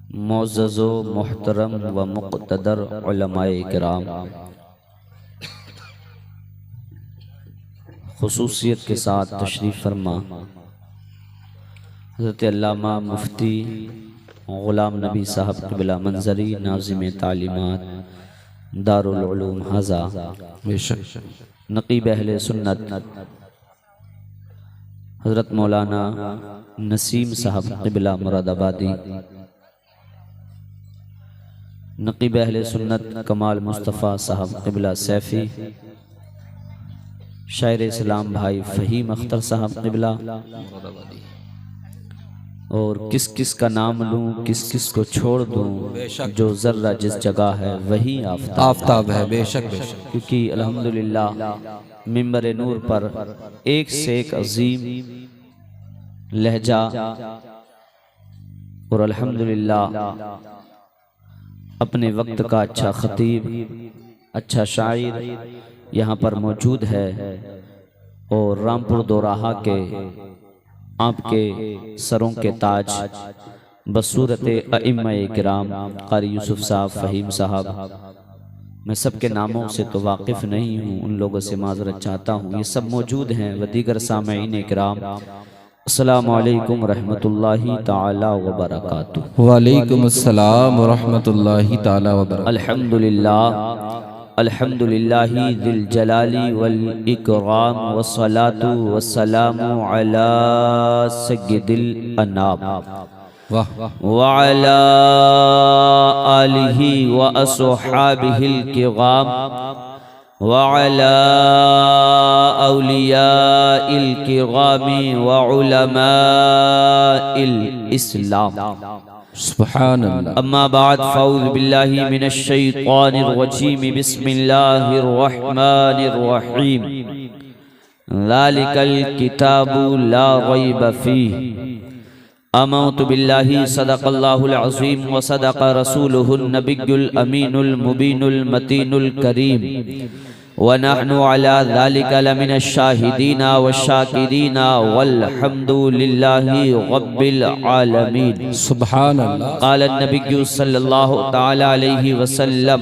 मोअज़्ज़ज़ो मुहतरम व मुक़्तदर उलमाए किराम, खुसूसियत के साथ तशरीफ़ फरमा हज़रत अल्लामा मुफ्ती ग़ुलाम नबी साहब क़िबला मंज़री नाज़िम तालीमात दारुल उलूम हाज़ा नक़ीब अहले सुन्नत हज़रत मौलाना नसीम साहब क़िबला मुरादाबादी, नक़ीब अहले सुन्नत कमाल मुस्तफ़ा साहब क़िबला सैफ़ी, शायर इस्लाम भाई फ़हीम अख्तर साहब क़िबला, और किस किस का नाम लूँ किस किस को छोड़ दूँ, जो ज़र्रा जिस जगह है वही आफ़ताब है। बेशक बेशक, क्योंकि अल्हम्दुलिल्लाह मिंबर नूर पर एक से एक अजीम लहजा और अल्हम्दुलिल्लाह अपने वक्त का अच्छा खतीब, अच्छा शायर यहाँ पर मौजूद है। और रामपुर दोराहा के आपके सरों के ताज बसूरत अइम्माए किराम क़ारी यूसुफ साहब, फ़हीम साहब, मैं सबके नामों से तो वाकिफ़ नहीं हूँ, उन लोगों से माज़रत चाहता हूँ। ये सब मौजूद हैं व दीगर सामईन किराम। अस्सलामु अलैकुम रहमतुल्लाहि ताला व बरकातुहू। वालेकुम अस्सलाम व रहमतुल्लाहि ताला व बरकातुहू। अल्हम्दुलिल्लाह अल्हम्दुलिल्लाहि ज़िल जलाली वल इकराम वस्सलातु वस्सलामु अला सय्यिदिल अनाम व अला आलिहि व अस्हाबिहिल किराम व अला औलियाइल किरामी व उलमाइल इस्लाम। सुब्हानल्लाह। अम्मा बाद फ़अऊज़ु बिल्लाहि मिनश शैतानिर रजीम, बिस्मिल्लाहिर रहमानिर रहीम। ज़ालिकल किताबु ला रैब फ़ीह। आमनतु बिल्लाहि सदक़ल्लाहुल अज़ीम व सदक़ रसूलुहुन नबियुल अमीनुल मुबीनुल मतीनुल करीम व नहनु अला ज़ालिका लमिनश शाहिदीना व शाकिरीना वल्हम्दुलिल्लाहि रब्बिल आलमीन। सुब्हानल्लाह। क़ाल नबिय्यु सल्लल्लाहु तआला अलैहि वसल्लम,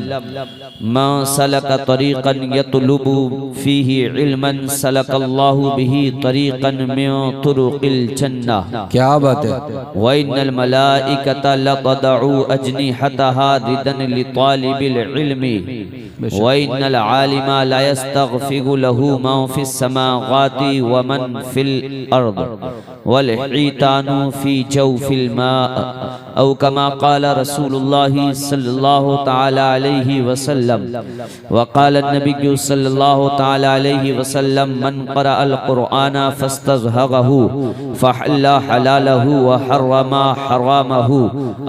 मन सलक तरीक़न यतलुबु फ़ीही इल्मन सलकल्लाहु बिही तरीक़न मिन तुरुक़िल जन्नह। क्या बात है। व इन्नल मलाइकता लतदउ अजनिहतहा रिदन लितालिबिल इल्मी व इन्नल आलिमा ला यस्तग़फिरु लहू मन फ़िस समावाति व मन फ़िल अर्द वल हीतानु फ़ी जौफ़िल मा औ कमा क़ाल रसूलुल्लाहि सल्लल्लाहु तआला अलैहि वसल्लम। व क़ाल नबिय्यु सल्लल्लाहु तआला अलैहि वसल्लम, मन क़रअल क़ुरआन फ़स्तज़हरहु फ़हल्ला हलालहु व हर्रमा हरामहु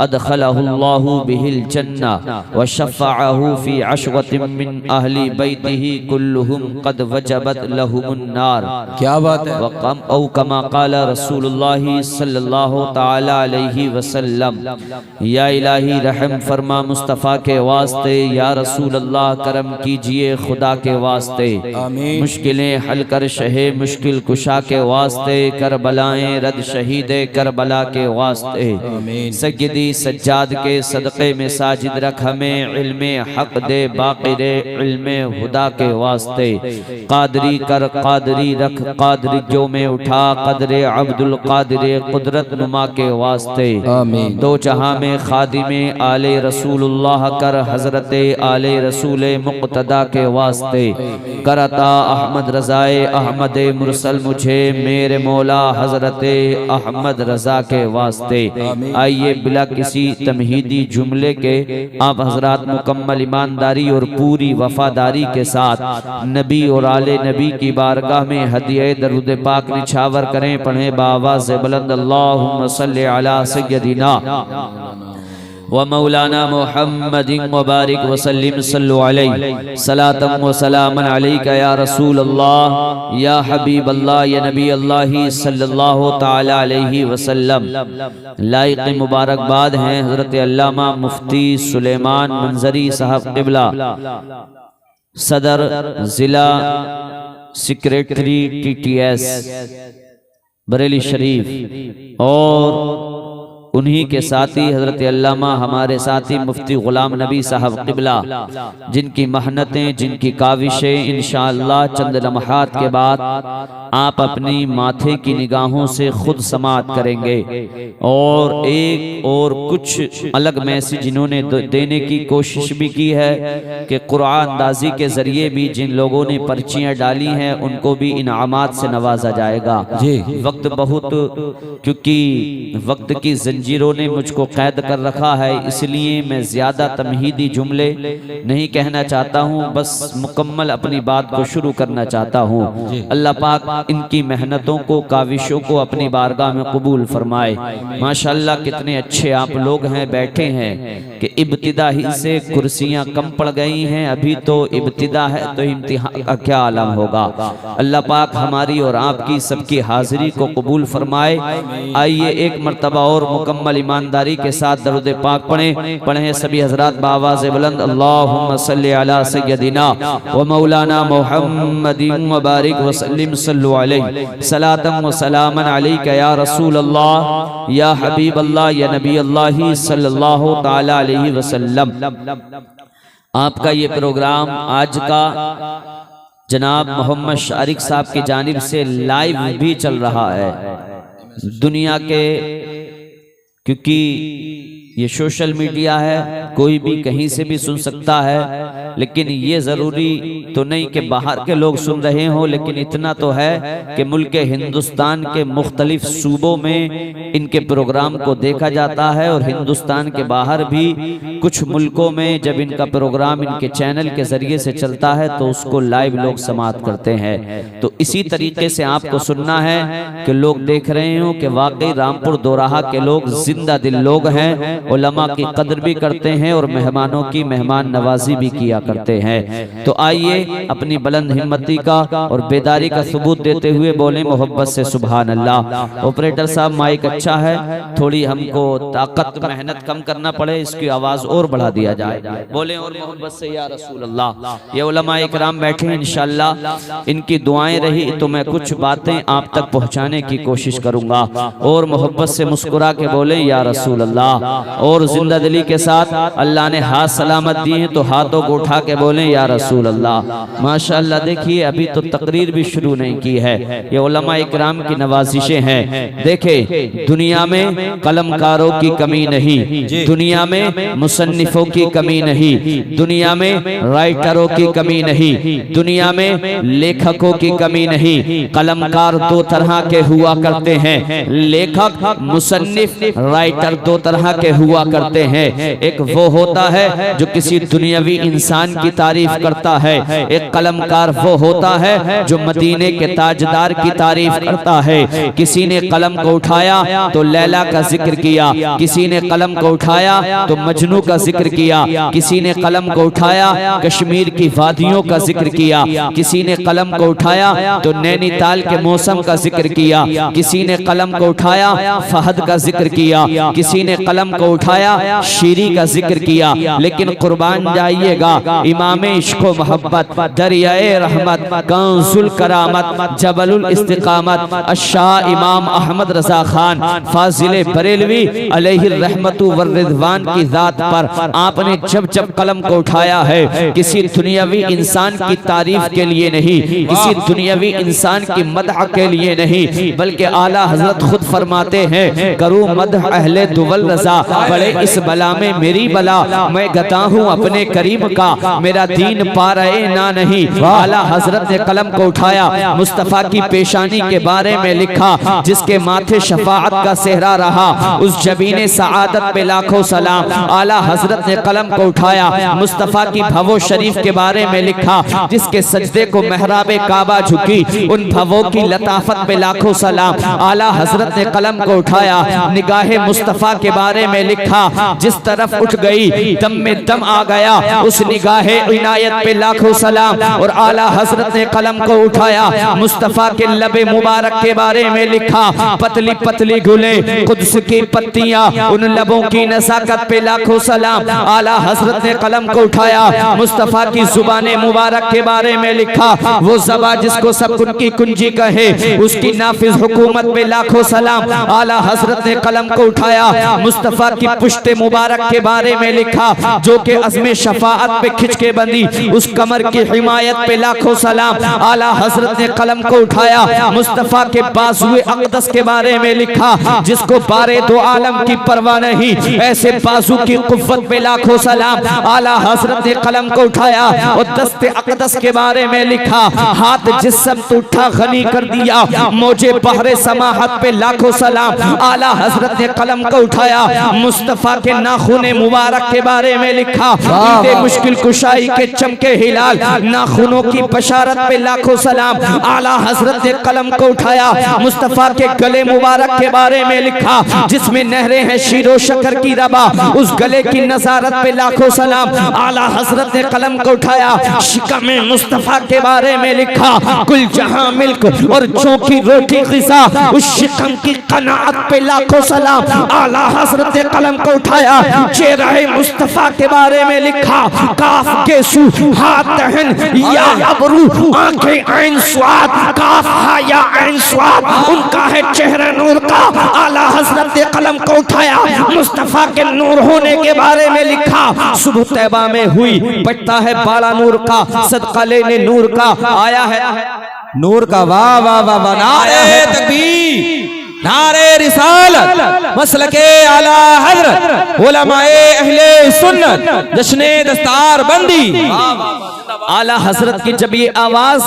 अदख़लहुल्लाहु बिहिल जन्नह व शफ़अहु फ़ी अशरतिन मिन अहली बैतिही कुल्लुहुम क़द वजबत लहुमुन नार। क्या बात है। वक़म औ कमा क़ाल रसूलुल्लाहि सल्लल्लाहु तआला अलैहि वसल्लम। या इलाही रहम फरमा मुस्तफ़ा के वास्ते, या रसूल अल्लाह करम कीजिए खुदा के वास्ते, मुश्किलें हल कर शहे मुश्किल कुशा के वास्ते, करबलाएं रद शहीदे करबला के वास्ते, सय्यदी सज्जाद के सदक़े में साजिद रख हमें, इल्मे हक दे बाक़िरे इल्मे हुदा के वास्ते, क़ादरी कर क़ादरी रख क़ादरियों में उठा, क़द्रे अब्दुल क़ादिर कुदरत नुमा के वास्ते, दो जहां में खादिमे आले रसूलुल्लाह कर, हज़रते आले रसूल मुक़्तदा के वास्ते, करता अहमद रज़ाए अहमद मुरसल मुझे मेरे मौला हज़रते अहमद रज़ा के वास्ते। आइए बिला किसी तमहीदी जुमले के आप हज़रात मुकम्मल ईमानदारी और पूरी वफादारी के साथ नबी और आले नबी की बारगाह में हदिया दरूद पाक निछावर करें। पढ़ें बावाज़ बुलंद, अल्लाहुम्मा सल्लि अला सय्यदिना व मौलाना मुहम्मदिन व बारिक व सल्लिम सल्लु अलैहि सलातम व सलामन अलैका या रसूल अल्लाह या हबीब अल्लाह या नबी अल्लाह सल्लल्लाहु तआला अलैहि वसल्लम। लाइक मुबारकबाद हैं हज़रत अल्लामा मुफ्ती सुलेमान मंज़री साहब क़िबला, सदर ज़िला सेक्रेटरी TTS बरेली शरीफ, और उन्हीं के साथी हजरत अल्लामा हमारे साथी मुफ्ती गुलाम नबी साहब क़िबला, जिनकी मेहनतें, जिनकी काविशें इंशाअल्लाह चंद लम्हात के बाद आप अपनी माथे की निगाहों से खुद समाअत करेंगे। और एक और कुछ अलग मैसेज जिन्होंने देने की कोशिश भी की है कि कुरान अंदाजी के जरिए भी जिन लोगों ने पर्चियां डाली हैं उनको भी इनामात से नवाजा जाएगा। वक्त बहुत, क्योंकि वक्त की जंजीरों ने मुझको कैद कर रखा है, इसलिए मैं ज्यादा तमहीदी जुमले नहीं कहना चाहता हूँ, बस मुकम्मल अपनी बात को शुरू करना चाहता हूँ। अल्लाह पाक इनकी मेहनतों को, काविशों को अपनी बारगाह में कबूल फरमाए। माशाअल्लाह कितने अच्छे आप लोग हैं, बैठे हैं कि इब्तिदा ही से कुर्सियां कम पड़ गई हैं, अभी तो इब्तिदा है तो इम्तिहान का क्या आलम होगा। अल्लाह पाक हमारी और आपकी सबकी हाजिरी को कबूल फरमाए। आइए एक मर्तबा और मुकम्मल ईमानदारी के साथ दरूद पाक पढ़ें सभी हजरात बावाज़ बुलंद। अल्लाहुम्मा सल्ली अला सय्यदिना व मौलाना मुहम्मदिन व बारिक व सल्लिम सल्लु अलैहि सलातम व सलामन अलैका या रसूल अल्लाह या हबीब अल्लाह या नबी अल्लाह सल्लल्लाहु तआला अलैहि वसल्लम। आपका ये प्रोग्राम आज का जनाब मोहम्मद शारिक साहब की जानिब से लाइव भी चल रहा है दुनिया के, क्योंकि ये सोशल मीडिया है, कोई भी कहीं से भी सुन सकता है, लेकिन ये ज़रूरी तो नहीं कि बाहर के लोग सुन रहे हों, लेकिन इतना तो है कि मुल्क हिंदुस्तान के मुख्तलिफ सूबों में इनके प्रोग्राम को देखा जाता है और हिंदुस्तान के बाहर भी कुछ मुल्कों में जब इनका प्रोग्राम इनके चैनल के ज़रिए से चलता है तो उसको लाइव लोग समाअत करते हैं। तो इसी तरीके से आपको सुनना है कि लोग देख रहे हो कि वाकई रामपुर दोराहा के लोग जिंदा दिल लोग हैं, उलमा की कदर भी करते हैं और मेहमानों की मेहमान नवाजी भी किया करते हैं। तो आइए अपनी बुलंद हिम्मती का और बेदारी का सबूत देते हुए बोले मोहब्बत से सुभान अल्लाह। ऑपरेटर साहब माइक अच्छा है, थोड़ी हमको ताकत मेहनत कम करना पड़े, इसकी आवाज और बढ़ा दिया जाए, बोले और मोहब्बत से या रसूल अल्लाह। ये उलमा इकराम बैठे हैं, इंशाअल्लाह इनकी दुआएं रही तो मैं कुछ बातें आप तक पहुंचाने की कोशिश करूंगा। और मोहब्बत से मुस्कुरा के बोले या रसूल अल्लाह। और जिंदा दिली के साथ अल्लाह ने हाथ सलामत दिए हैं तो हाथों को उठा के बोले या रसूल अल्लाह। माशाअल्लाह देखिए अभी तो तकरीर भी शुरू नहीं की है, ये उलमा इकराम की नवाजिशें हैं। देखे दुनिया में कलमकारों की कमी नहीं, दुनिया में मुसन्निफों की कमी नहीं, दुनिया में राइटरों की कमी नहीं, दुनिया में लेखकों की कमी नहीं। कलमकार दो तरह के हुआ करते हैं, लेखक मुसन्निफ राइटर दो तरह के हुआ करते हैं। एक वो होता है जो किसी दुनियावी इंसान की तारीफ करता है, एक कलमकार वो होता है जो मदीने के ताजदार की तारीफ करता है। किसी ने कलम को उठाया तो लैला का जिक्र किया, किसी ने कलम को उठाया तो मजनू का जिक्र किया, किसी ने कलम को उठाया कश्मीर की वादियों का जिक्र किया, किसी ने कलम को उठाया तो नैनीताल के मौसम का जिक्र किया, किसी ने कलम को उठाया फहद का जिक्र किया, किसी ने कलम को उठाया शीरी का जिक्र किया। लेकिन कुर्बान जाइएगा इमाम इश्क व मोहब्बत, दरियाए रहमत, कांजुल करामत, जबलुल इस्तिकामत, अशाह इमाम अहमद रजा खान फाजिल बरेलवी अलैहि रहमतु व रिज़वान की जात पर आपने जब जब कलम को उठाया है किसी दुनियावी इंसान की तारीफ के लिए नहीं, किसी दुनियावी इंसान की मदह के लिए नहीं, बल्कि आला हजरत खुद फरमाते हैं करूँ मदह अहले दुवल रजा, बड़े इस बला में मेरी बला, मैं गता हूँ अपने करीम का, मेरा दीन पा रहे ना नहीं। आला हजरत ने कलम को उठाया, मुस्तफा की पेशानी के बारे में लिखा, जिसके माथे शफाअत का सेहरा रहा, उस जबीने सआदत पे लाखों सलाम। आला हजरत ने कलम को उठाया, मुस्तफा की भवो शरीफ के बारे में लिखा, जिसके सजदे को महराबे काबा झुकी, उन भवों की लताफत पे लाखों सलाम। आला हजरत ने कलम को उठाया, निगाहे मुस्तफा के बारे में लिखा, जिस तरफ उठ गई दम में दम आ गया, उस निगाह गाहे इनायत पे लाखों सलाम। और आला हजरत ने कलम को उठाया, मुस्तफा के लबे मुबारक के बारे में लिखा। पतली पतली गुले कुद्स की पत्तियां, उन लबों की नज़ाकत पे लाखों सलाम। आला हजरत ने कलम को उठाया, मुस्तफा की जुबान मुबारक के बारे में लिखा। वो ज़बा जिसको सब कुन की कुंजी कहे, उसकी नाफिज हुकूमत पे लाखों सलाम। आला हजरत ने कलम को उठाया, मुस्तफा की पुश्ते मुबारक के बारे में लिखा, जो कि अज़्मे शफाअत पे खिंच के बंदी, उस कमर की हिमायत पे लाखों सलाम। आला हजरत ने कलम को उठाया, मुस्तफा के बाजुए अक़दस के बारे में लिखा, जिसको बारे दो आलम की परवाह नहीं, ऐसे बाजू की कुव्वत पे लाखों सलाम। आला हजरत ने कलम को उठाया और दस्ते अक़दस के बारे में लिखा, हाथ जिस्म तो उठा गनी कर दिया, मौजे बहरे समाहत पे लाखों सलाम। आला हजरत ने कलम को उठाया, मुस्तफा के नाखूने मुबारक के बारे में लिखा, ईदे मुश्किल कुशाई के चमके हिलाल, नाखूनों की बशारत पे लाखों सलाम। आला हजरत ने कलम को उठाया, मुस्तफा के गले मुबारक के बारे में लिखा, जिसमें नहरें हैं शीरो शकर की रबा, उस गले की नजारत पे लाखों सलाम। आला हजरत ने कलम को उठाया, शिकम मुस्तफा के बारे में लिखा, कुल जहां मिल्क और जौ की रोटी ग़िज़ा, उस शिकम की कनाअत पे लाखों सलाम। आला हजरत ने कलम को उठाया, चेहरे मुस्तफा के बारे में लिखा, काफ के सू हाथ तहन या अबरू, आंखें ऐन स्वाद, काफ हा या ऐन स्वाद, उनका है चेहरा नूर का। आला हजरत ने कलम को उठाया, मुस्तफा के नूर होने के बारे में लिखा, सुबह तैबा में हुई पटता है बाला नूर का, सदका लेने नूर का आया है नूर का। वाह वाह वाह वाह, नारे तकबीर, नारे रिसालत, मसलके आला हजरत, उलमाए अहले सुन्नत, जश्ने दस्तार बंदी। आला हजरत की जब ये आवाज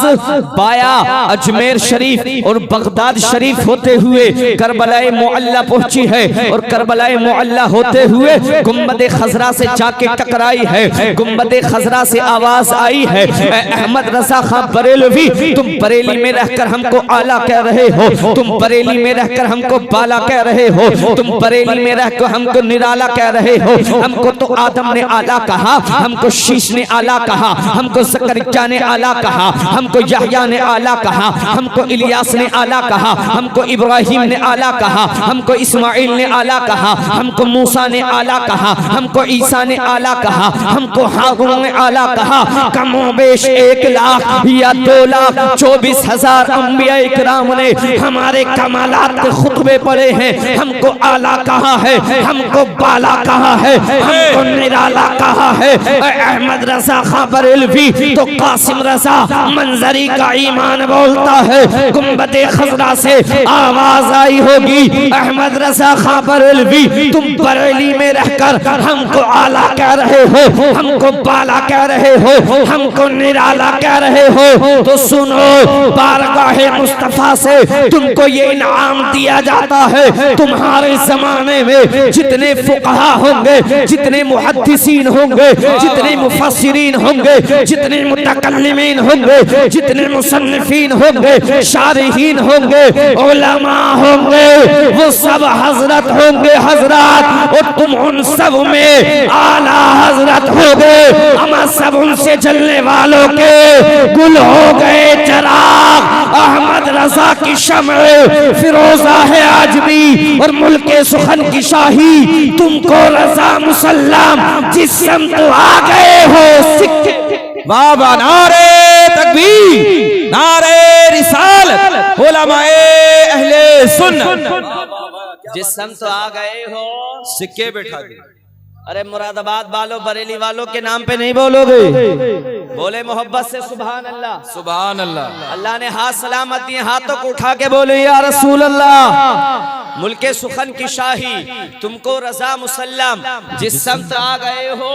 बाया अजमेर शरीफ और बगदाद शरीफ होते हुए करबलाए मुअल्ला पहुंची है, और करबलाए मुअल्ला होते हुए गुम्बद खजरा से जाके टकराई है। गुम्बद खजरा से आवाज आई है, अहमद रजा खां बरेलवी, तुम बरेली में रहकर हमको आला कह रहे हो, तुम बरेली में रहकर हमको बाला कह रहे हो, तुम बरेली में रहकर हमको निराला कह रहे हो। हमको तो आदम ने आला कहा, हमको शीश ने आला कहा, हमको ज़करिया ने आला कहा, हमको यहया ने आला कहा, हमको इलियास ने आला कहा, हमको इब्राहिम ने आला कहा, हमको इस्माइल ने आला कहा, हमको मूसा ने आला कहा, हमको ईसा ने आला कहा, हमको हारून ने आला कहा। कमोबेश 1 लाख या 2,24,000 अंबिया इकराम ने हमारे कमालात के खुतबे पढ़े हैं, हमको आला कहा है, हमको बाला कहा है, हमको निराला कहा है। अहमद रजा खां बरेलवी तो कासिम रजा मंजरी का ईमान बोलता है। गुम्बदे खजरा से आवाज आई होगी, अहमद रजा खां बरेलवी तुम बरेली में रहकर हमको आला कह रहे हो, हमको बाला कह रहे हो, हमको निराला कह रहे हो, तो सुनो, बारगाहे मुस्तफा से तुमको ये इनाम दिया जाता है। तुम्हारे जमाने में जितने फुकहा होंगे, जितने मुहद्दिसीन होंगे, जितने मुफस्सिरीन होंगे, जितने मुतकल्लिमीन होंगे, जितने मुसन्निफीन होंगे, शारिहीन होंगे, उलमा होंगे, वो सब हजरत होंगे, हजरत, और तुम उन सब में आला हजरत होगे। हम सब उनसे जलने वालों के गुल हो गए चिराग। अहमद रजा की शम्अ फिरोजा है आज भी, और मुल्के सुखन की शाही तुमको रजा मुसल्लम, जिस समत आ गए हो सिक्के। बाबा नारे तकबीर, नारे रिसालत, उलमाए अहले सुन्नत, जिस समत आ गए हो सिक्के बैठा दे। अरे मुरादाबाद वालों, बरेली वालों के नाम पे नहीं बोलोगे, बोले मोहब्बत से सुभान अल्लाह, सुभान अल्लाह। अल्लाह ने हाथ सलामत दिए, हाथों को उठा के बोले या रसूल अल्लाह, मुल्के सुखन की शाही तुमको रजा मुसल्लम, जिस समत आ गए हो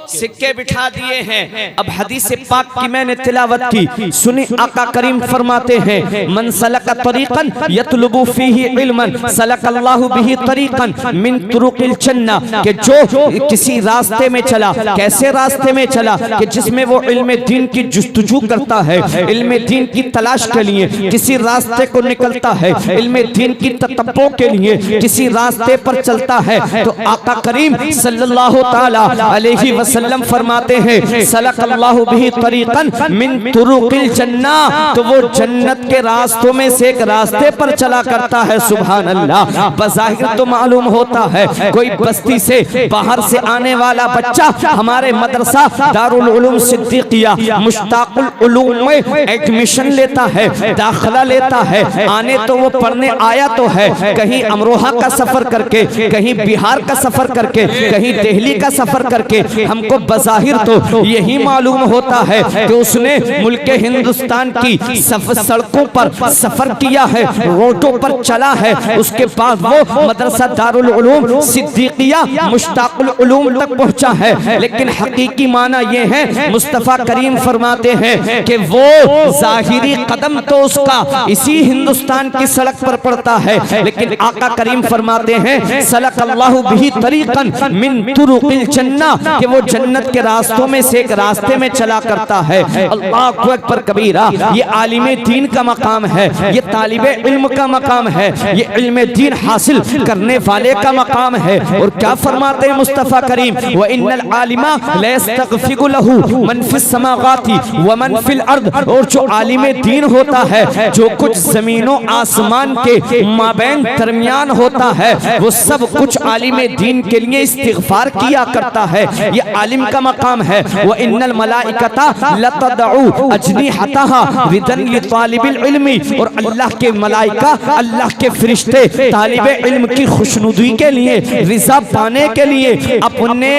सिक्के बिठा दिए हैं। अब हदीस पाक की मैंने तिलावत की, सुनी आका करीम फरमाते हैं, मन सलका तरीक़न यतलुबु फीही इल्मन सलकल्लाहु बिही तरीक़न मिन तुरुक़िल जन्नह, कि जो किसी रास्ते में चला, कैसे रास्ते में चला कि जिसमें वो इल्म दीन की जुस्तजू करता है, इल्म दीन की तलाश के लिए किसी रास्ते को निकलता है, इल्म दीन की तलबों के लिए किसी रास्ते पर चलता है तो आका करीम सल्लल्लाहु ताला अलैहि वसल्लम फरमाते हैं सलकल्लाहु बिही तरीकन मिन तुरुकिल जन्ना, तो वो जन्नत के रास्तों में से एक रास्ते पर चला करता है। सुभान अल्लाह। बज़ाहिर तो मालूम होता है कोई बस्ती से बाहर से आने वाला बच्चा हमारे मदरसा दारुल उलूम सिद्दीकिया मुश्ताकुल उलूम में एडमिशन लेता है, दाखिला लेता है, आने तो वो पढ़ने आया तो है, कहीं अमरोहा का सफर करके, कहीं बिहार का सफर करके, कहीं दिल्ली का सफर करके, हमको बज़ाहिर तो यही मालूम होता है कि उसने मुल्क हिंदुस्तान की सड़कों पर सफर किया है, रोडों पर चला है, उसके बाद वो मदरसा दारुल उलूम सिद्दीकिया मुश्ताकुल उलूम तक पहुंचा है। लेकिन हकीकी माना ये है, मुस्तफा करीम फरमाते हैं कि वो जाहिरी कदम तो उसका इसी हिंदुस्तान की सड़क पर पड़ता है, लेकिन आका करीम फरमाते हैं सलकल्लाहु बिही तरीकन मिन तुरुकिल जन्ना, कि वो जन्नत के रास्तों में से एक रास्ते में चला करता है। अल्लाहु अकबर कबीरा। ये आलिमे दीन का मकाम है, ये तालिबे इल्म का मकाम है, ये इल्म दीन हासिल करने वाले का मकाम है। और क्या फरमाते हैं मुस्तफा करीम, व इन्नल आलिमा ला यस्तगफिरु लहू मन फिस समावाति व मन फिल अर्द, और जो आलिमे दीन होता है, जो कुछ जमीनों आसमान के माबैन दरमियान होता है, वो सब कुछ आलिमे दीन के लिए इस्तिगफार किया करता है। ये आलिम का मकाम है। व इन्नल मलाइकता लतदउ अजनिहतहा रिदन लितालिबिल इल्मी, और अल्लाह के मलाइका, अल्लाह के फरिश्ते तालिबे इल्म की खुशनुदी के लिए, रिज़ा पाने के लिए अपने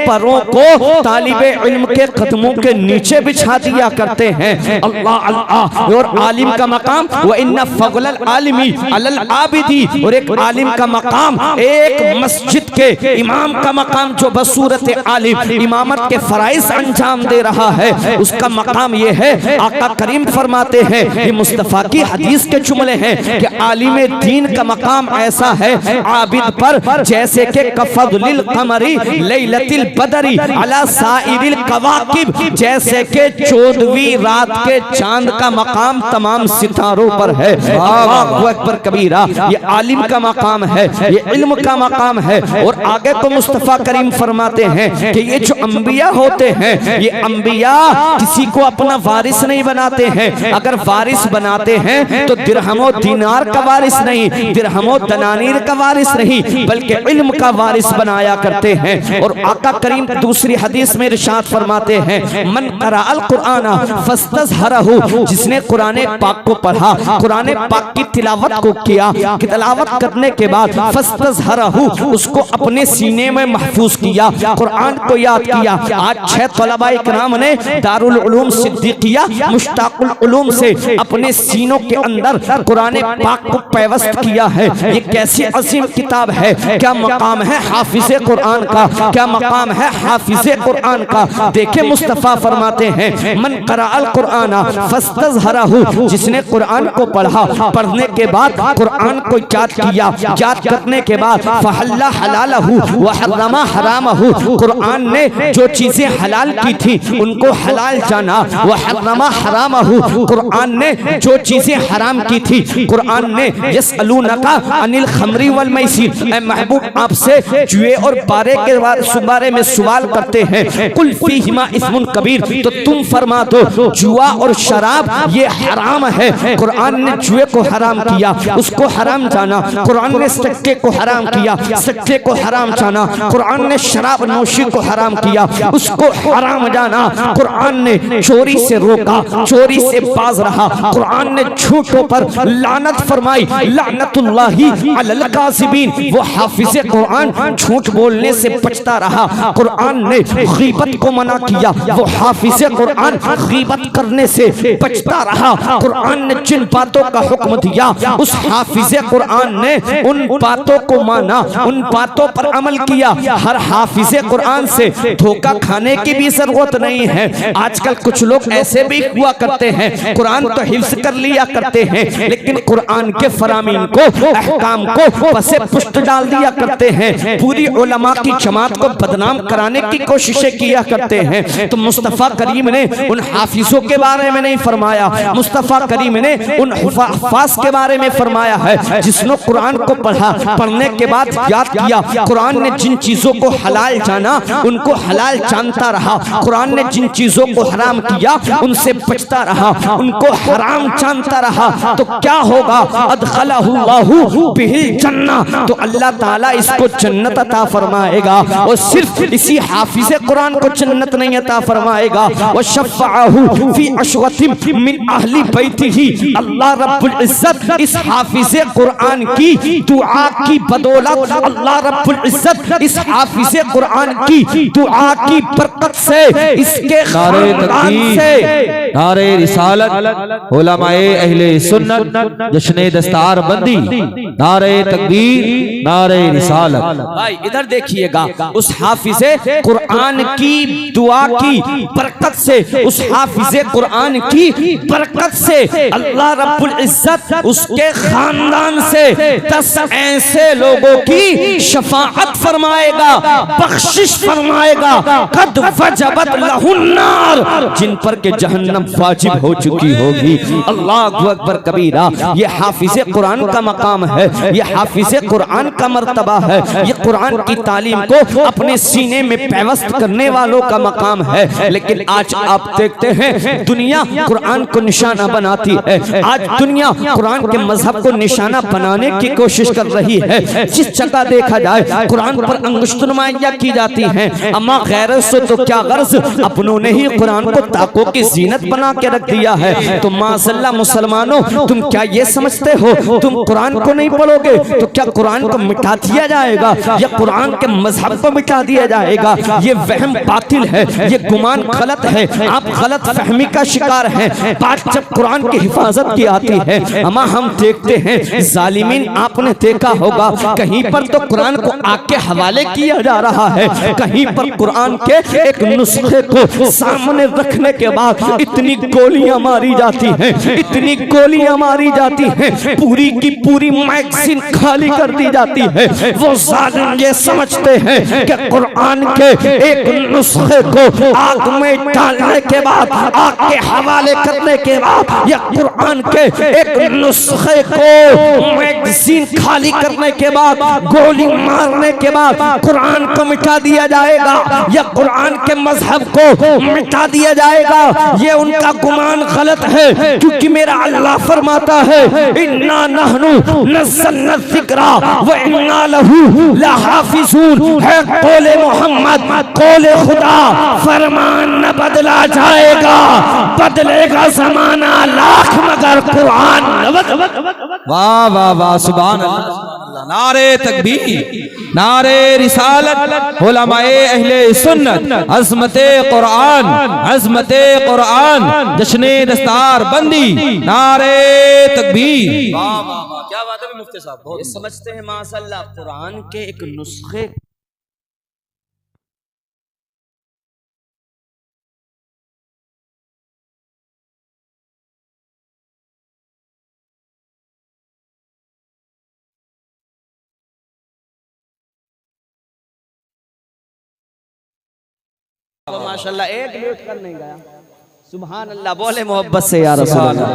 परों को तालिबे इल्म के कदमों के नीचे बिछा दिया करते हैं। अल्लाह अल्लाह। और आलिम का मकाम व इन्ना फज़लल आलिमी अलल आबिदी, और एक आलिम का मकाम एक मस्जिद के इमाम का मकाम जो बसूरत आलिम इमामत के फराइज अंजाम दे रहा है, उसका मकाम ये है। आका करीम फरमाते हैं, ये मुस्तफा की हदीस के जुमले हैं कि आलिम दीन का मकाम ऐसा है आबिद पर जैसे कि कफदलिल कमरी लैलतिल बदरी अला साइरिल कवाकिब, जैसे कि 14वीं रात के चांद का मकाम तमाम सितारों पर है। अल्लाहु अकबर कबीरा। ये आलिम का मकाम है, ये इल्म का मकाम है। और आगे तो मुस्तफा करीम फरमाते हैं कि ये जो अंबिया होते हैं, ये अंबिया किसी को अपना वारिस नहीं बनाते हैं। अगर वारिस बनाते हैं तो दिरहमो दीनार का वारिस नहीं, दिरहमो दनानीर का वारिस नहीं, बल्कि इल्म का वारिस बनाया करते हैं। और आका करीम दूसरी हदीस में इरशाद फरमाते हैं, मन क़राअल कुराना फस्तज़हरहु, जिसने कुरान पाक को पढ़ा, कुरान पाक की तिलावत को किया, कि तिलावत करने के बाद फस्तज़हरहु, उसको अपने सीने में महफूज किया, कुरान को याद किया। आज 6 तलबाए किराम ने दारुल उलूम सिद्दीकिया मुश्ताकुल उलूम से अपने सीनों के अंदर कुरान पाक को पैवस्त किया है। ये कैसी अजीम किताब है, क्या मकाम है हाफिज़े कुरान का, क्या मकाम है हाफिज़े कुरान का। देखे मुस्तफा फरमाते हैं, मन क़राअल कुराना फस्तज़हरहु, जिसने कुरान को पढ़ा, पढ़ने के बाद कुरान को याद किया, याद करने के बाद फहल्ला हलालहु व हर्रमा हरामहु, कुरान ने जो चीजें हलाल की थी उनको हलाल जाना, व हर्रमा हरामहु, कुरान ने जो चीजें हराम की थी, कुरान ने यसअलूनका अनिल खमरी वल मैसिर, ऐ महबूब आपसे जुए और बारे के बारे में सवाल करते हैं, कुल फीहिमा इस्मुन कबीर, तो तुम फरमा दो जुआ और शराब ये हराम है। कुरान ने जुए को हराम किया, उसको हराम जाना। कुरान ने सट्टे को हराम किया, सट्टे को हराम जाना। कुरान ने शराब नोशी को हराम किया, उसको हराम जाना। कुरान ने चोरी से रोका, चोरी से बाज रहा। कुरान ने झूठों पर लानत फरमाई, लानतुल्लाही अलल काज़िबीन, वो हाफिज़े कुरान झूठ बोलने से बचता रहा। कुरान ने गीबत को मना किया, वो हाफिज़े कुरान गीबत करने से बचता रहा। कुरान ने जिन बातों का हुक्म दिया, उस हाफिज़े कुरान ने उन बातों को माना, उन बातों पर अमल किया। हर हाफिज़े कुरान से धोखा खाने की भी जरूरत नहीं है। आजकल कुछ लोग ऐसे भी हुआ करते हैं, कुरान तो हिफ्ज़ कर लिया करते हैं, लेकिन कुरान के फरामीन को, अहकाम को पसे पुष्ट डाल दिया करते हैं। पूरी उलमा की जमात को बदनाम कराने की कोशिशें किया करते हैं। तो मुस्तफ़ा करीम ने उन हाफिज़ों के बारे में नहीं फरमाया, मुस्तफ़ा करीम ने उन हुफ़ाज़ के बारे में फरमाया है जिसने कुरान को पढ़ा, पढ़ने के बाद याद किया, कुरान ने जिन चीजों को हलाल जाना उनको हलाल जानता रहा, कुरान ने जिन चीजों को हराम किया उनसे बचता रहा, उनको हराम जानता रहा, तो क्या होगा? अदखलहुल्लाहु बिहिल जन्नह, तो अल्लाह ताला इसको जन्नत अता फरमाएगा। और सिर्फ इसी हाफिज़े कुरान को जन्नत नहीं अता फरमाएगा, व शफ़अहु फी अशवतिम मिन अहली बैतिही, अल्लाह रब्बुल इज्जत इस हाफिज़े कुरान की दुआ की बदौलत, अल्लाह रब्बुल इज्जत इस हाफिज़े कुरान की दुआ की बरकत से, इसके खानदान से, नारे रिसालत, उलमाए अहले सुन्नत, जश्ने दस्तार बंदी, नारे तकबीर, नारे रिसालत। भाई इधर देखिएगा, उस हाफिज़े कुरान की दुआ की बरकत से, उस हाफिज़े कुरान की बरकत से अल्लाह रब्बुल इज्जत उसके खानदान से 10 ऐसे लोगों की शफाअत फरमाएगा, बख्शिश फरमाएगा, कद वजबत लहुन्नार, जिन पर के जहन्नम वाजिब हो चुकी होगी। अल्लाहु अकबर कबीरा। ये हाफिज़े कुरान का मकाम है, ये हाफिज़े कुरान का मर्तबा है, ये कुरान की तालीम को अपने सीने में पैवस्त करने वालों का मकाम है। लेकिन आज आप देखते हैं दुनिया कुरान को निशाना बनाती है, आज दुनिया कुरान के मजहब को निशाना बनाने की कोशिश कर रही है। जिस जगह देखा जाए कुरान पर अंगुश्तनुमाइयां की जाती हैं, अम्मा गैर से तो क्या गर्ज, अपनों ने ही कुरान को ताकों की जीनत बना के रख दिया है। तो माशअल्लाह मुसलमानों, तुम क्या ये समझते हो तुम कुरान को नहीं पढ़ोगे तो क्या कुरान को मिटा दिया जाएगा या कुरान के मजहब को मिटा दिया जाएगा? ये वहम बातिल है, ये गुमान गलत है, आप गलत फहमी का शिकार हैं। बात जब कुरान की हिफाजत की आती है, अमा हम देखते हैं जालिमीन, आपने देखा होगा कहीं पर तो कुरान को आग के हवाले किया जा रहा है, कहीं पर कुरान के एक नुस्खे को सामने रखने के बाद इतनी गोलियां मारी जाती हैं, इतनी गोलियां मारी जाती हैं, पूरी की पूरी मैगजीन खाली कर दी जाती है। वो जालिम ये समझते हैं कि कुरान के एक नुस्खे को आग में डालने के बाद, आग के हवाले करने के बाद, या कुरान के एक नुस्खे को मैगजीन खाली करने के बाद, गोली मारने के बाद कुरान को मिटा दिया जाएगा या कुरान के मजहब को मिटा दिया जाएगा। ये उनका गुमान गलत है, क्योंकि मेरा अल्लाह फरमाता है इन्ना नहनु नज़्ज़लना ज़िक्रा व इन्ना लहू लहाफ़िज़ून, है कौले मोहम्मद, कौले खुदा, फरमान न बदला जाएगा, बदलेगा ज़माना लाख मगर कुरान न बदलेगा। वाह वाह वाह, सुभान अल्लाह, नारे तकबीर, नारे रिसालत, उलमाए अहले सुन्नत, अज़मते कुरान, अज़मते कुरान, जश्ने दस्तार बंदी, नारे तकबीर। वाह वाह वाह, क्या बात है मुफ्ती साहब, ये समझते हैं माशाअल्लाह कुरान के एक नुस्खे माशाअल्लाह एक मिनट कर नहीं गया। सुभान अल्लाह, बोले मोहब्बत से या रसूल अल्लाह,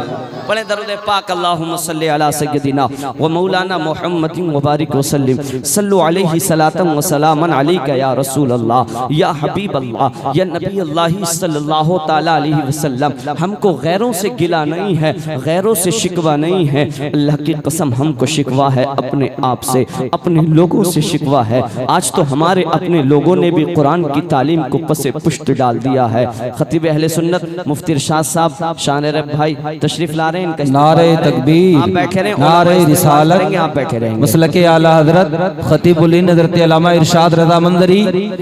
पढ़े दरूद पाक अल्लाहुम्मा सल्ली अला सय्यदिना व मौलाना मुहम्मदिन व बारिक वसल्लिम, सल्लु अलैहि सलातन व सलामन अलैका या रसूल अल्लाह, या हबीब अल्लाह, या नबी अल्लाह सल्लल्लाहु तआला अलैहि वसल्लम। हमको गैरों से गिला नहीं है, गैरों से शिकवा नहीं है, अल्लाह की कसम हमको शिकवा है अपने आप से, अपने लोगों से शिकवा है। आज तो हमारे अपने लोगों ने भी कुरान की तालीम को पसे पुष्ट डाल दिया है। खतीब अहले सुन्नत मुफ्ती इरशाद साहब शान रब भाई तशरीफ ला रहे हैं, इनका नारे तकबीर, आप बैठे रहे, नारे रिसालत, आप बैठे रहेंगे। मसलके आला हजरत खतीबुल-इन हजरत अल्लामा इरशाद रज़ा मंदरी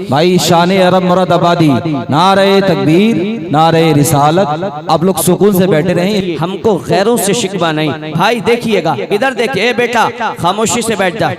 भाई शान अरब मुरादाबादी, नारे तकबीर, नारे रिसालत। आप लोग सुकून से बैठे रहे, हमको गैरों से शिकवा नहीं। भाई देखिएगा, इधर देखिए, ए बेटा खामोशी से बैठ जा,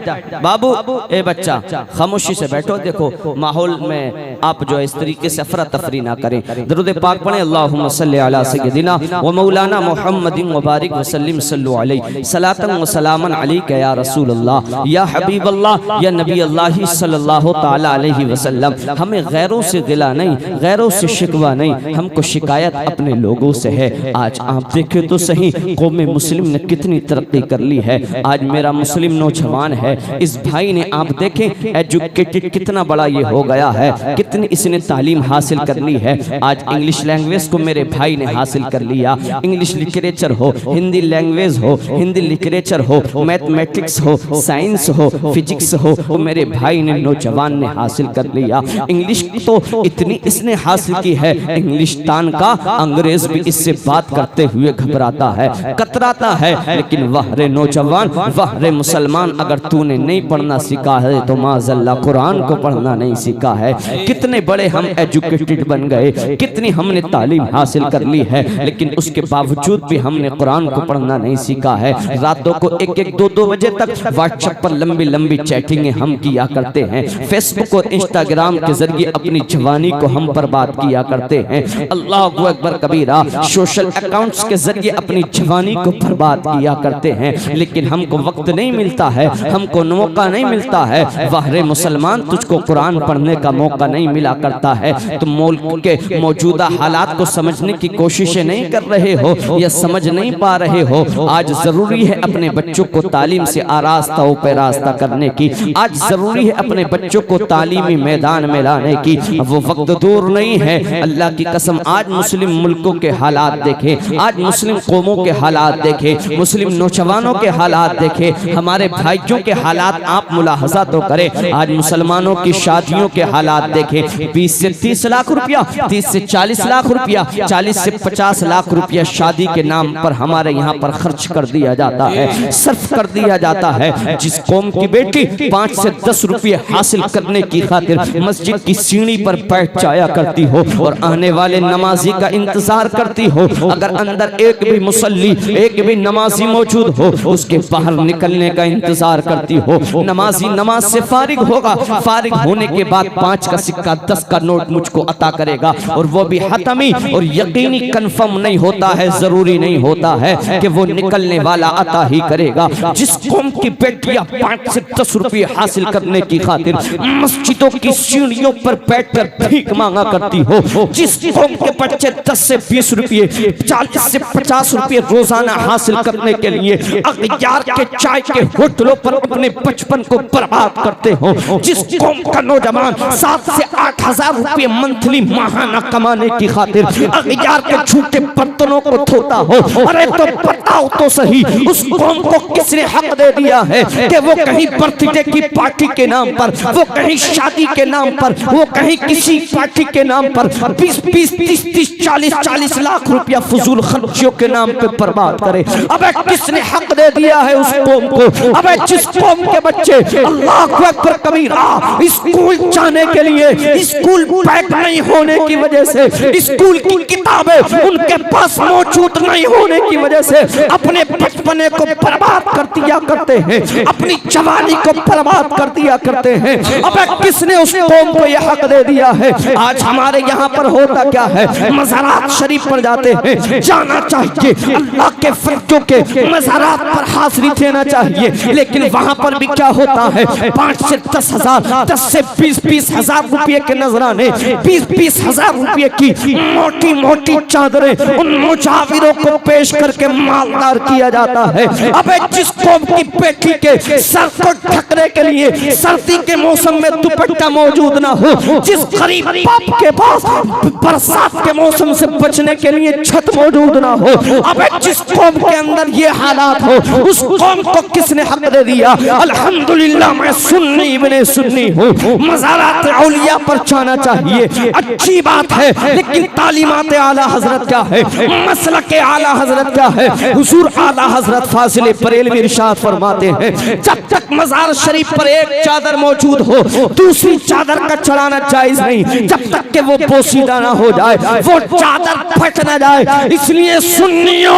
बाबू ए बच्चा खामोशी से बैठो। देखो माहौल में आप जो इस तरीके से अफरा तफरी ना करें। दरूद पाक पढ़े, अल्लाहुम्मा सल्ली अला सय्यदिना व मौलाना मुहम्मदिन मुबारक वसल्लम सल्लु अलैहि सलातन व सलामन अलैका या रसूल अल्लाह या हबीब अल्लाह या नबी अल्लाह सल्लल्लाहु ताला अलैहि वसल्लम। हमें गैरों से गिला नहीं, गैरों से शिकवा नहीं, हमको शिकायत अपने लोगों से है। आज आप देखें तो सही, कौम मुस्लिम ने कितनी तरक्की कर ली है। आज मेरा मुस्लिम नौजवान है, इस भाई ने आप देखें एजुकेटेड कितना बड़ा ये हो गया है, कितनी इसने तालीम हासिल कर ली है। आज इंग्लिश लैंग्वेज को मेरे भाई ने हासिल कर लिया। इंग्लिश लिटरेचर हो, हिंदी लैंग्वेज हो, हिंदी लिटरेचर हो, मैथमेटिक्स हो, साइंस हो, फिजिक्स हो, वो मेरे भाई ने नौजवान ने हासिल कर लिया। इंग्लिश तो इतनी इसने हासिल की है, इंग्लिशतान का अंग्रेज भी इससे बात करते हुए घबराता है, कतराता है। लेकिन वाह रे नौजवान, वाह रे मुसलमान, अगर तूने नहीं पढ़ना सीखा है तो माज़अल्लाह कुरान को पढ़ना नहीं सीखा है। कितने बड़े हम एजुकेटेड बन गए, कितनी हमने तालीम हासिल कर ली है, लेकिन उसके बावजूद भी हमने कुरान को पढ़ना नहीं सीखा है। रातों को 1-1, 2-2 बजे तक व्हाट्सएप पर लंबी लंबी चैटिंगें हम किया करते हैं। फेसबुक और इंस्टाग्राम के जरिए अपनी जवानी को हम बर्बाद किया करते हैं। अल्लाहु अकबर कबीरा, सोशल अकाउंट्स के जरिए अपनी जवानी को बर्बाद किया करते हैं। लेकिन हमको वक्त नहीं मिलता है, हमको मौका नहीं मिलता है। वाह रे मुसलमान, तुझको कुरान पढ़ने का मौका नहीं मिला करता है। तुम मुल्क के मौजूदा हालात को समझने की कोशिशें नहीं कर रहे हो या समझ नहीं पा रहे हो। आज जरूरी है अपने बच्चों को तालीम से आरास्ता पे रास्ता करने की। आज जरूरी है अपने बच्चों को तालीमी मैदान में लाने की। वो वक्त दूर नहीं है। अल्लाह की कसम, आज मुस्लिम मुल्कों के हालात देखें, आज मुस्लिम कौमों के हालात देखें, मुस्लिम नौजवानों के हालात देखें, हमारे भाइयों के हालात आप मुलाहजा तो करें। आज मुसलमानों की शादियों के हालात देखें, 20 से 30 लाख रुपया, 30 से 40 लाख रुपया, 40 से 50 लाख रुपया शादी के नाम पर हमारे यहाँ पर खर्च कर दिया जाता है, सर्फ कर दिया जाता है। जिस कौम की बेटी 5 से 10 रुपये हासिल करने की खातिर मस्जिद की सीढ़ी पर बैठ जाया करती हो और आने वाले नमाजी का इंतजार करती हो, अगर अंदर एक भी मुसल्ली, एक भी नमाजी मौजूद हो, उसके बाहर निकलने का इंतजार करती हो। नमाजी नमाज से फारिग होगा, फारिग होने के बाद 5 का सिक्का 10 का नोट मुझको अता करेगा, और वो भी हतमी और यकीनी कंफर्म नहीं होता है, जरूरी नहीं होता है कि वो निकलने वाला अता ही करेगा। जिस कौम की बेटियां 5 से 10 रुपये हासिल करने की खातिर मस्जिदों की सीढ़ियों पर बैठकर भीख मांगा करती हो, जिस कौम के बच्चे 10 से 20 रुपये, 40 से 50 रुपये रोजाना हासिल करने के लिए अखियार के चाय के होटलों पर अपने बचपन को बर्बाद करते हो, जिस कौम का नौजवान 7 से 8 हजार रुपये मंथली माहाना कमाने की खातिर अखियार के झूठे बर्तनों को धोता हो, अरे तो बताओ तो सही, उस कौम को किसने हक दे दिया है कि वो कहीं बर्थडे की पार्टी के नाम पर, वो कहीं शादी के नाम पर, वो कहीं किसी पार्टी के नाम पर 20-20, 30-30, 40-40 लाख रुपया फजूल खर्चियों के नाम पे बर्बाद करे। अबे किसने हक दे दिया है उस कौम को? अबे जिस कौम के बच्चे अल्लाहु अकबर कबीरा स्कूल जाने के लिए स्कूल बैग नहीं होने की वजह से, स्कूल की किताबें उनके पास मौजूद नहीं होने की वजह से अपने बचपने को बर्बाद कर दिया करते हैं, अपनी जवानी को बर्बाद कर दिया करते हैं। अबे किसने उस कौम को यह हक दे दिया है? आज हमारे यहाँ पर होता क्या है, मज़ारात शरीफ पर जाते हैं, जाना चाहिए, अल्लाह के फरिश्तों के मज़ारात पर हाज़िरी देना चाहिए, लेकिन वहाँ पर भी क्या होता है, 5 से 10 हजार, 10 से 20-20 हजार रुपये के नजराने, 20-20 हजार रुपये की मोटी मोटी चादरें उन मुजाविरों को पेश करके मालदार किया जाता है। अबे जिस कौम की बेटी के सर को ढकने के लिए सर्दी के मौसम में दुपट्टा मौजूद ना हो, जिस गरीब बाप के पास बरसात के मौसम से बचने के लिए छत मौजूद ना हो, अबे जिस कौम के अंदर ये हालात हो, उस कौम को किसने हक दे दिया? अल्हम्दुलिल्लाह मैं सुन्नी इब्ने सुन्नी हूँ, मज़ारात औलिया पर जाना चाहिए, अच्छी बात है, लेकिन तालीमात आला हजरत क्या है, मसलक आला हजरत क्या है? हुजूर आला हजरत फाजिल बरेलवी इरशाद फरमाते हैं, जब तक मज़ार शरीफ पर एक चादर मौजूद हो, दूसरी चादर का चढ़ाना जायज नहीं, जब तक कि वो पोसीदा ना हो जाए, वो चादर फट ना जाए। इसलिए सुन्नियों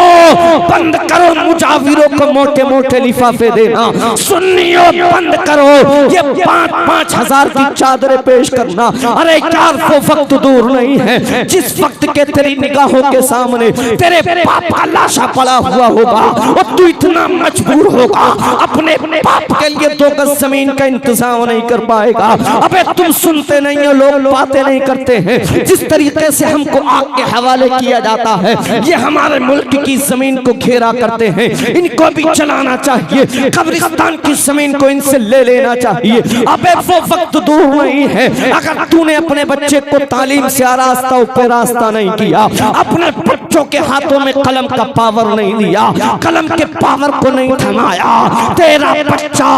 बंद करो मुजाविरों को मोटे मोटे लिफाफे देना, सुन्नियों बंद करो ये 5-5 हजार की चादरें पेश करना। अरे यार वो वक्त दूर नहीं है जिस वक्त के तेरी निगाहों के सामने तेरे बाप लाशा पड़ा हुआ होगा और तू इतना मजबूर होगा अपने बाप के लिए 2 गज जमीन का इंतजाम नहीं कर पाएगा। अबे तुम सुनते नहीं हो, लोग बातें नहीं करते हैं। जिस तरीके से हमको आग के हवाले किया जाता है, ये हमारे मुल्क की जमीन को घेरा करते हैं, इनको भी चलाना चाहिए। कब्रिस्तान की जमीन को इनसे ले लेना चाहिए। अबे वो वक्त दूर नहीं है, अगर तूने अपने बच्चे को तालीम से आरास्ता ऊपर रास्ता नहीं किया, अपने बच्चों के हाथों में कलम का पावर नहीं लिया, कलम के पावर को नहीं थमाया, तेरा बच्चा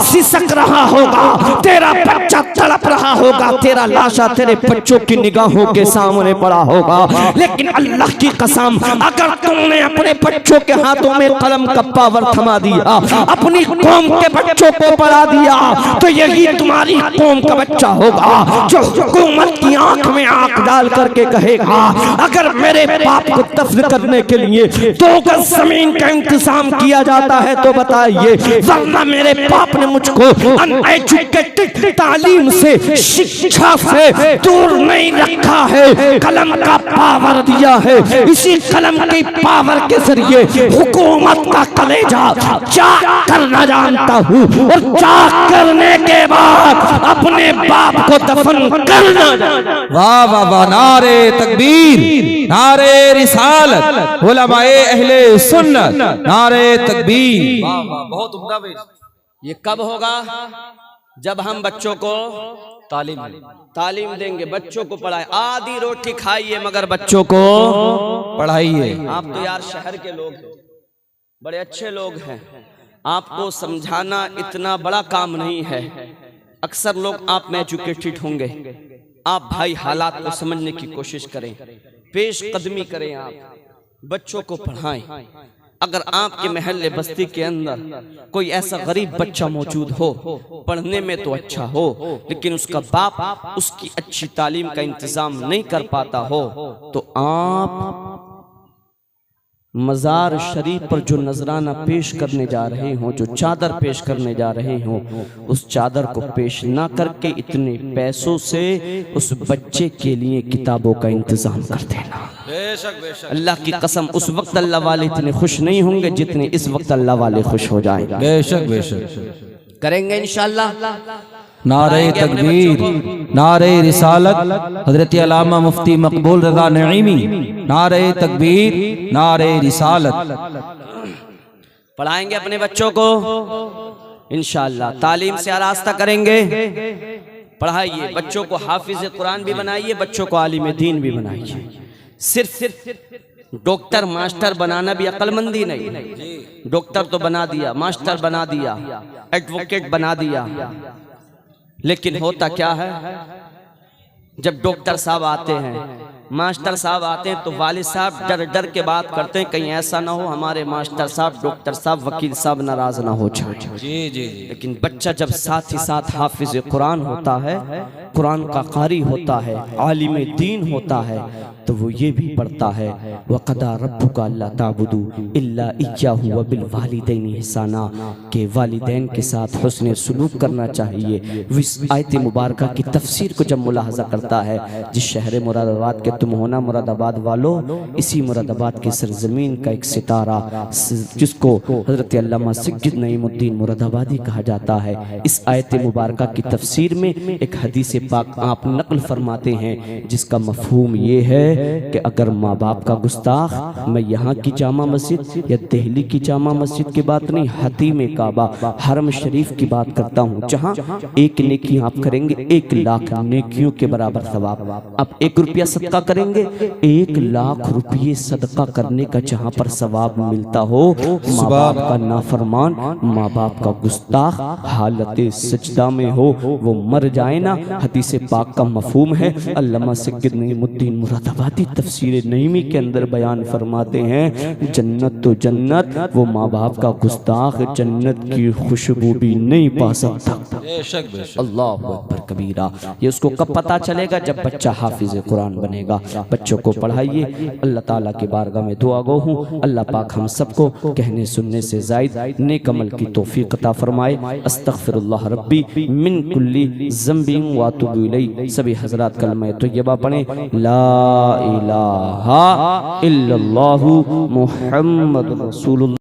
सिसक रहा होगा, तेरा बच्चा तड़प रहा होगा, तेरा लाशा तेरे बच्चों की निगाहों के सामने पड़ा होगा। लेकिन अल्लाह की कसम, अगर तुमने अपने बच्चों के हाथों में कलम का पावर थमा दिया, अपनी कौम के बच्चों को पढ़ा दिया, तो यही तुम्हारी कौम का बच्चा होगा जो हुकूमत की आंख में आंख डाल करके कहेगा, अगर मेरे बाप को दफन करने के लिए 2 गज जमीन का इंतजाम किया जाता है तो बताइए, वरना मेरे बाप ने मुझको अनएजुकेटेड तालीम से, शिक्षा से दूर नहीं रखा है, कलम का पावर दिया है। इसी कलम की पावर के जरिए हुकूमत का कलेजा चाक करना जानता हूँ, और चाक करने के बाद अपने बाप को दफन करना। वाह वाह वाह, नारे तकबीर, नारे रिसालत, उलमाए अहले सुन्नत, नारे तकबीर। वाह वाह, बहुत उम्दा भाई। ये कब होगा? जब हम बच्चों को तालीम देंगे, बच्चों को पढ़ाए। आधी रोटी खाइए मगर बच्चों को पढ़ाइए। आप तो यार शहर के लोग हैं, बड़े अच्छे लोग हैं, आपको समझाना इतना बड़ा काम नहीं है। अक्सर लोग आप में एजुकेटेड होंगे, आप भाई हालात को समझने की कोशिश करें, पेश कदमी करें, आप बच्चों को पढ़ाएं। अगर आपके महल्ले बस्ती के अंदर कोई ऐसा गरीब बच्चा मौजूद हो, पढ़ने में तो अच्छा हो, लेकिन उसका बाप उसकी अच्छी तालीम का इंतजाम नहीं कर पाता हो, तो आप मज़ार शरीफ पर जो नजराना पेश करने जा रहे हो, जो चादर पेश करने जा रहे हो, उस चादर को पेश ना करके इतने पैसों से उस बच्चे के लिए किताबों का इंतजाम कर देना। बेशक बेशक, अल्लाह की कसम, उस वक्त अल्लाह वाले इतने खुश नहीं होंगे जितने इस वक्त अल्लाह वाले खुश हो जाएंगे। बेशक बेशक करेंगे इंशाअल्लाह। नारे तकबीर, नारे रिसालत, हजरत अल्लामा मुफ्ती मकबूल रज़ा नईमी, नारे तकबीर, नारे रिसालत। पढ़ाएंगे अपने बच्चों को इंशाअल्लाह, तालीम से आरास्ता करेंगे। पढ़ाइए बच्चों को, हाफिज कुरान भी बनाइए, बच्चों को आलिम दीन भी बनाइए। सिर्फ डॉक्टर मास्टर बनाना भी अक्लमंदी नहीं। डॉक्टर तो बना दिया, मास्टर बना दिया, एडवोकेट बना दिया, लेकिन होता क्या है, जब डॉक्टर साहब आते हैं, मास्टर साहब आते हैं, तो वालिद साहब डर डर के बात करते हैं, कहीं ऐसा ना हो हमारे मास्टर साहब, डॉक्टर साहब, वकील साहब नाराज ना हो जाए। जी जी। लेकिन बच्चा जब साथ ही साथ हाफिज कुरान होता है, कुरान का कारी होता है, आलिम दीन होता है, तो वो ये भी पढ़ता है, वक़दा रब्बुका अल्ला ताबुदू इल्ला इय्याहु व बिल वालिदैनि ihसाना, के वालिदैन के साथ हुस्न सलूक करना चाहिए। इस आयत मुबारका की तफसीर को जब मुलाहजा करता है, जिस शहर मुरादाबाद के तुम होना मुरादाबाद वालों, इसी मुरादाबाद की सरजमीन का एक सितारा जिसको हजरत अल्लामा सज्जिद नईमुद्दीन मुरादाबादी कहा जाता है, इस आयत मुबारका की तफसीर में एक हदीस पाक आप नकल फरमाते हैं, जिसका मफहूम ये है कि अगर माँ बाप का गुस्ताख, मैं यहाँ की जामा मस्जिद या दिल्ली की जामा मस्जिद की बात नहीं, हतीम काबा हरम शरीफ की बात करता हूँ, जहाँ एक नेकी आप करेंगे 1 लाख नेकियों के बराबर सवाब। आप 1 रुपया सदका करेंगे, 1 लाख रुपये सदका करने का जहाँ पर सवाब मिलता हो। माँ बाप का नाफरमान, माँ बाप का गुस्ताख हालत सजदा में हो, वो मर जाए ना। हदीस पाक का मफहूम है, अल्लामा सज्जिद नईमुद्दीन मुरादाबादी तफसीर नईमी के अंदर बयान फरमाते हैं, जन्नत तो जन्नत, वो माँ बाप का गुस्ताख जन्नत की खुशबू भी नहीं पा सकता। अल्लाह अकबर कबीरा। ये उसको कब पता चलेगा? जब बच्चा हाफिज कुरान बनेगा। रहेगा। बच्चों को पढ़ाइए। अल्लाह ताला की बारगाह में दुआ गो हूँ, अल्लाह पाक हम सबको कहने सुनने से जायद नेक अमल की तौफीक अता फरमाए। अस्तगफिरुल्लाह रब्बी मिन कुल्ली ज़ंबिन व अतूबु इलैह। सभी हजरात कलमा तय्यबा पढ़ें, ला इलाहा इल्लल्लाहु मुहम्मदुर रसूलुल्लाह।